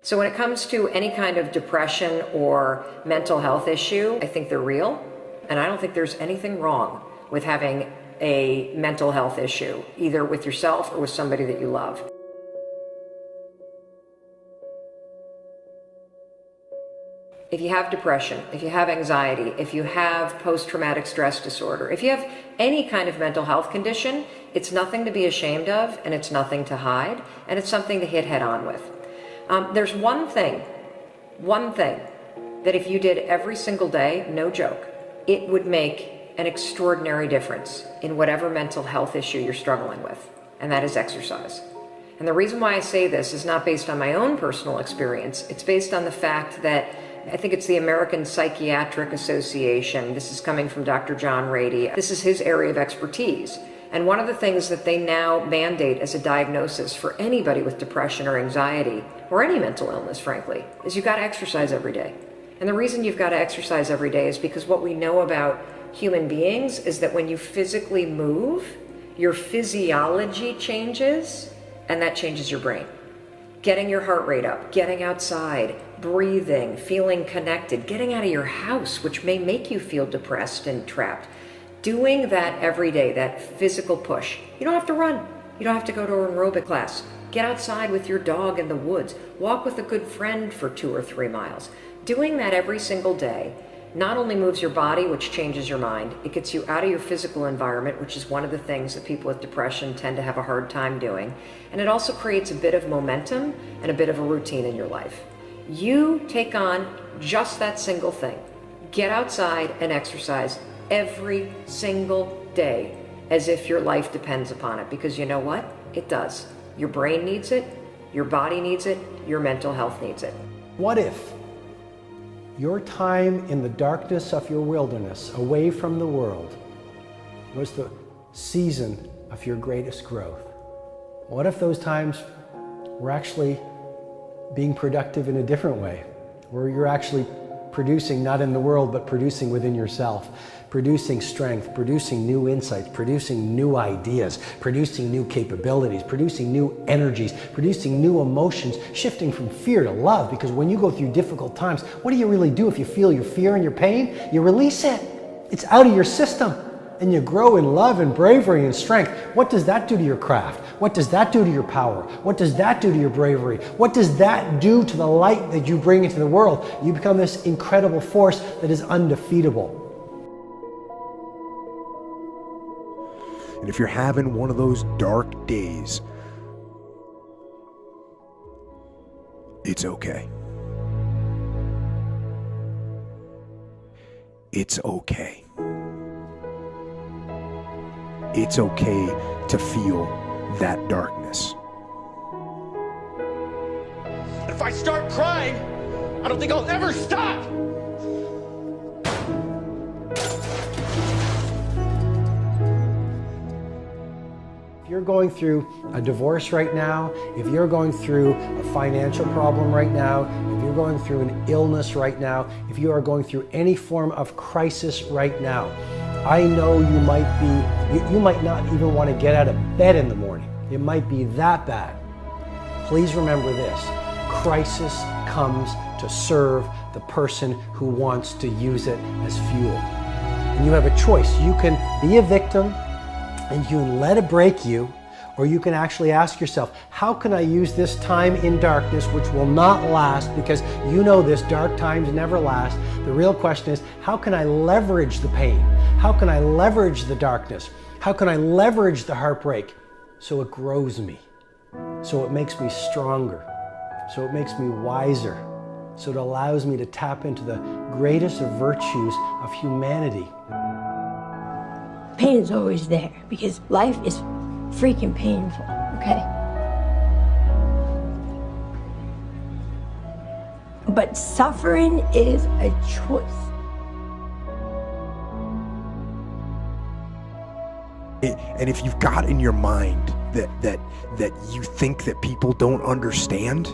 So when it comes to any kind of depression or mental health issue, I think they're real, and I don't think there's anything wrong with having a mental health issue, either with yourself or with somebody that you love. If you have depression, if you have anxiety, if you have post-traumatic stress disorder, if you have any kind of mental health condition, it's nothing to be ashamed of, and it's nothing to hide, and it's something to hit head on with. There's one thing that if you did every single day, no joke, it would make an extraordinary difference in whatever mental health issue you're struggling with, and that is exercise. And the reason why I say this is not based on my own personal experience. It's based on the fact that I think it's the American Psychiatric Association. This is coming from Dr. John Rady. This is his area of expertise. And one of the things that they now mandate as a diagnosis for anybody with depression or anxiety, or any mental illness, frankly, is you've got to exercise every day. And the reason you've got to exercise every day is because what we know about human beings is that when you physically move, your physiology changes, and that changes your brain. Getting your heart rate up, getting outside, breathing, feeling connected, getting out of your house, which may make you feel depressed and trapped. Doing that every day, that physical push. You don't have to run. You don't have to go to an aerobic class. Get outside with your dog in the woods. Walk with a good friend for 2 or 3 miles. Doing that every single day not only moves your body, which changes your mind, it gets you out of your physical environment, which is one of the things that people with depression tend to have a hard time doing. And it also creates a bit of momentum and a bit of a routine in your life. You take on just that single thing. Get outside and exercise every single day as if your life depends upon it, because you know what? It does. Your brain needs it, your body needs it, your mental health needs it. What if your time in the darkness of your wilderness, away from the world, was the season of your greatest growth? What if those times were actually being productive in a different way, where you're actually producing not in the world, but producing within yourself, producing strength, producing new insights, producing new ideas, producing new capabilities, producing new energies, producing new emotions, shifting from fear to love? Because when you go through difficult times, what do you really do if you feel your fear and your pain? You release it. It's out of your system. And you grow in love and bravery and strength. What does that do to your craft? What does that do to your power? What does that do to your bravery? What does that do to the light that you bring into the world? You become this incredible force that is undefeatable. And if you're having one of those dark days, it's okay. It's okay. It's okay to feel that darkness. If I start crying, I don't think I'll ever stop! If you're going through a divorce right now, if you're going through a financial problem right now, if you're going through an illness right now, if you are going through any form of crisis right now, I know you might not even want to get out of bed in the morning. It might be that bad. Please remember this: crisis comes to serve the person who wants to use it as fuel. And you have a choice. You can be a victim and you can let it break you, or you can actually ask yourself, how can I use this time in darkness, which will not last, because you know this, dark times never last. The real question is, how can I leverage the pain? How can I leverage the darkness? How can I leverage the heartbreak so it grows me, so it makes me stronger, so it makes me wiser, so it allows me to tap into the greatest of virtues of humanity? Pain is always there because life is freaking painful, okay? But suffering is a choice. And if you've got in your mind that you think that people don't understand,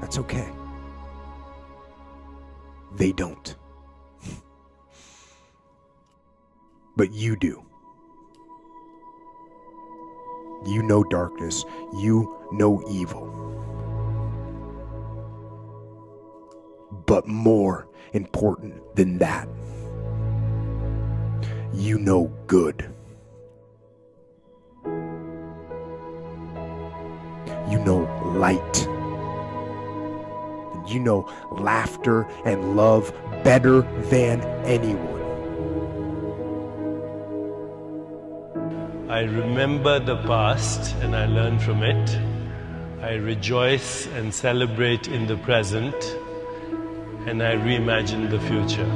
that's okay. They don't. But you do. You know darkness. You know evil. But more important than that, you know good. You know light. And you know laughter and love better than anyone. I remember the past and I learn from it. I rejoice and celebrate in the present, and I reimagine the future.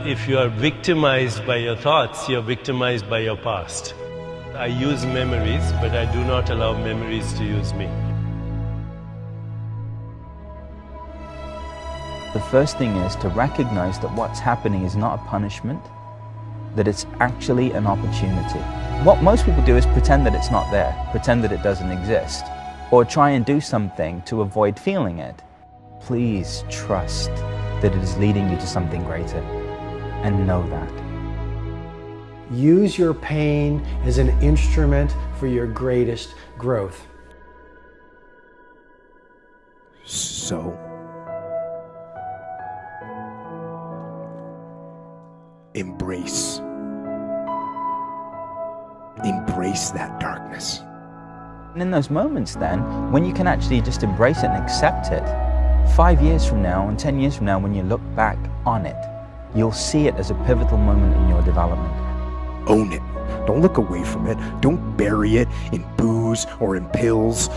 If you are victimized by your thoughts, you're victimized by your past. I use memories, but I do not allow memories to use me. The first thing is to recognize that what's happening is not a punishment, that it's actually an opportunity. What most people do is pretend that it's not there, pretend that it doesn't exist, or try and do something to avoid feeling it. Please trust that it is leading you to something greater, and know that. Use your pain as an instrument for your greatest growth. So, embrace that darkness. And in those moments then, when you can actually just embrace it and accept it, 5 years from now and 10 years from now, when you look back on it, you'll see it as a pivotal moment in your development. Own it. Don't look away from it. Don't bury it in booze or in pills.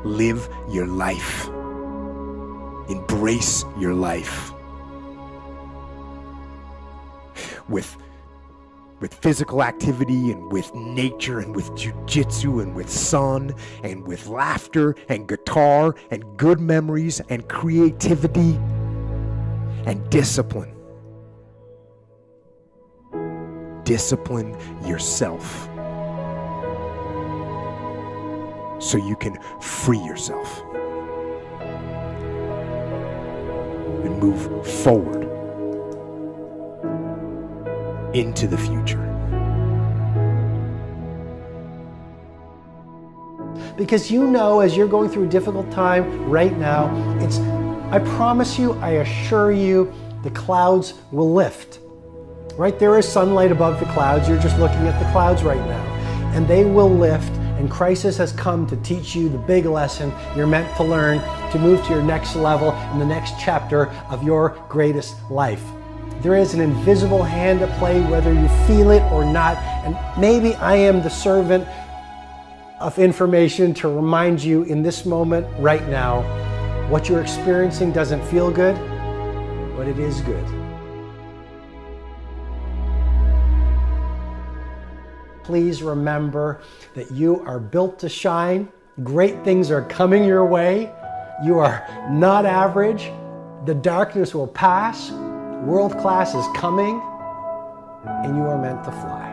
Live your life. Embrace your life. With physical activity and with nature and with jiu-jitsu and with sun and with laughter and guitar and good memories and creativity and discipline. Discipline yourself so you can free yourself and move forward into the future. Because you know, as you're going through a difficult time right now, I promise you, I assure you, the clouds will lift. Right? There is sunlight above the clouds. You're just looking at the clouds right now. And they will lift, and crisis has come to teach you the big lesson you're meant to learn to move to your next level in the next chapter of your greatest life. There is an invisible hand at play, whether you feel it or not. And maybe I am the servant of information to remind you in this moment right now, what you're experiencing doesn't feel good, but it is good. Please remember that you are built to shine. Great things are coming your way. You are not average. The darkness will pass. World class is coming, and you are meant to fly.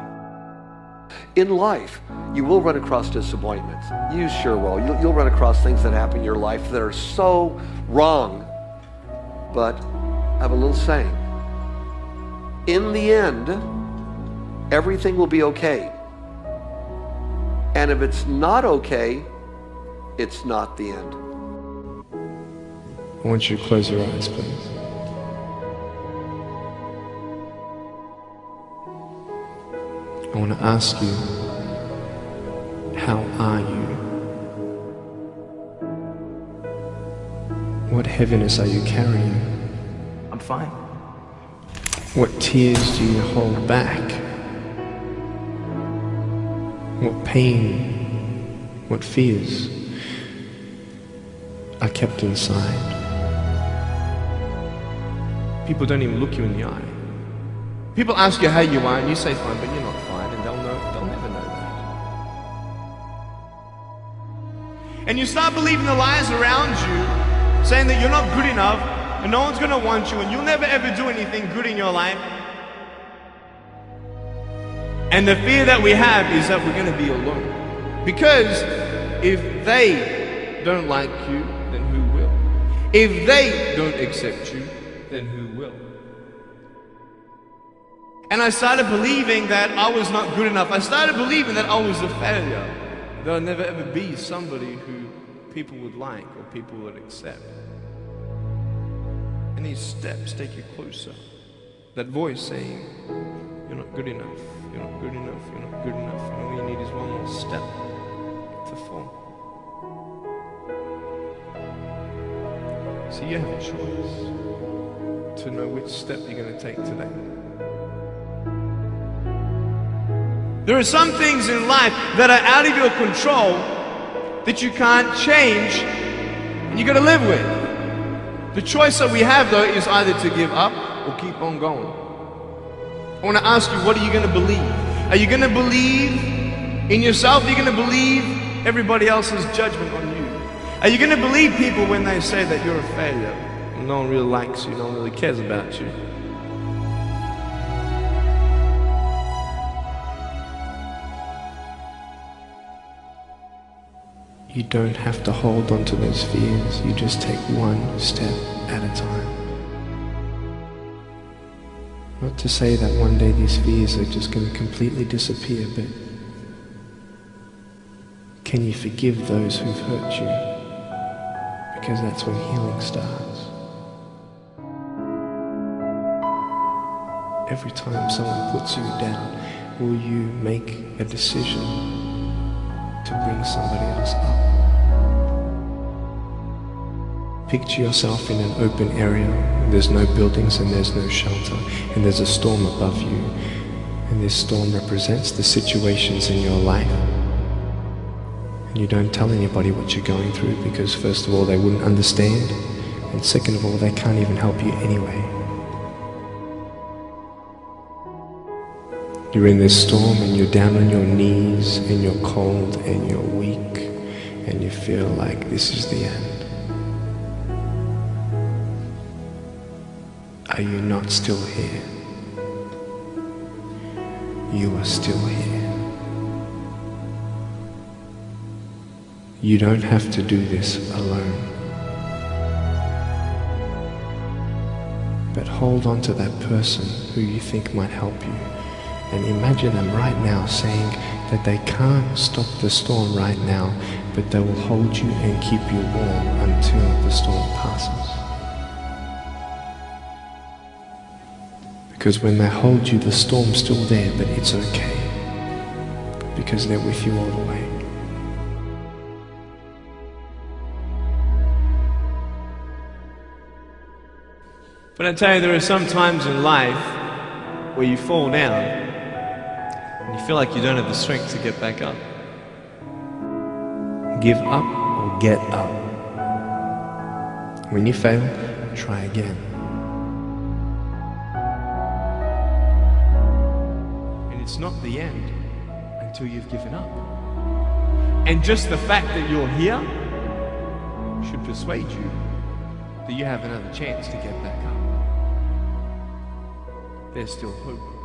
In life, you will run across disappointments. You sure will. You'll run across things that happen in your life that are so wrong. But I have a little saying. In the end, everything will be okay. And if it's not okay, it's not the end. I want you to close your eyes, please. I want to ask you, how are you? What heaviness are you carrying? I'm fine. What tears do you hold back? What pain, what fears are kept inside? People don't even look you in the eye. People ask you how you are and you say fine, but you're not fine, and they'll never know that. And you start believing the lies around you, saying that you're not good enough and no one's gonna want you and you'll never ever do anything good in your life. And the fear that we have is that we're gonna be alone. Because if they don't like you, then who will? If they don't accept you, then who will? And I started believing that I was not good enough. I started believing that I was a failure. That I'd never ever be somebody who people would like or people would accept. And these steps take you closer. That voice saying, you're not good enough, you're not good enough, you're not good enough. And all you need is one more step to fall. So you have a choice to know which step you're going to take today. There are some things in life that are out of your control that you can't change and you got to live with. The choice that we have though is either to give up or keep on going. I want to ask you, what are you going to believe? Are you going to believe in yourself? Are you going to believe everybody else's judgment on you? Are you going to believe people when they say that you're a failure and no one really likes you, no one really cares about you? You don't have to hold on to those fears. You just take one step at a time. Not to say that one day these fears are just going to completely disappear, but can you forgive those who've hurt you? Because that's when healing starts. Every time someone puts you down, will you make a decision to bring somebody else up? Picture yourself in an open area. There's no buildings and there's no shelter, and there's a storm above you. And this storm represents the situations in your life. And you don't tell anybody what you're going through because first of all, they wouldn't understand. And second of all, they can't even help you anyway. You're in this storm and you're down on your knees and you're cold and you're weak and you feel like this is the end. Are you not still here? You are still here. You don't have to do this alone. But hold on to that person who you think might help you. And imagine them right now saying that they can't stop the storm right now, but they will hold you and keep you warm until the storm passes. Because when they hold you, the storm's still there, but it's okay. Because they're with you all the way. But I tell you, there are some times in life where you fall down and you feel like you don't have the strength to get back up. Give up or get up. When you fail, try again. And it's not the end until you've given up. And just the fact that you're here should persuade you that you have another chance to get back up. There's still hope.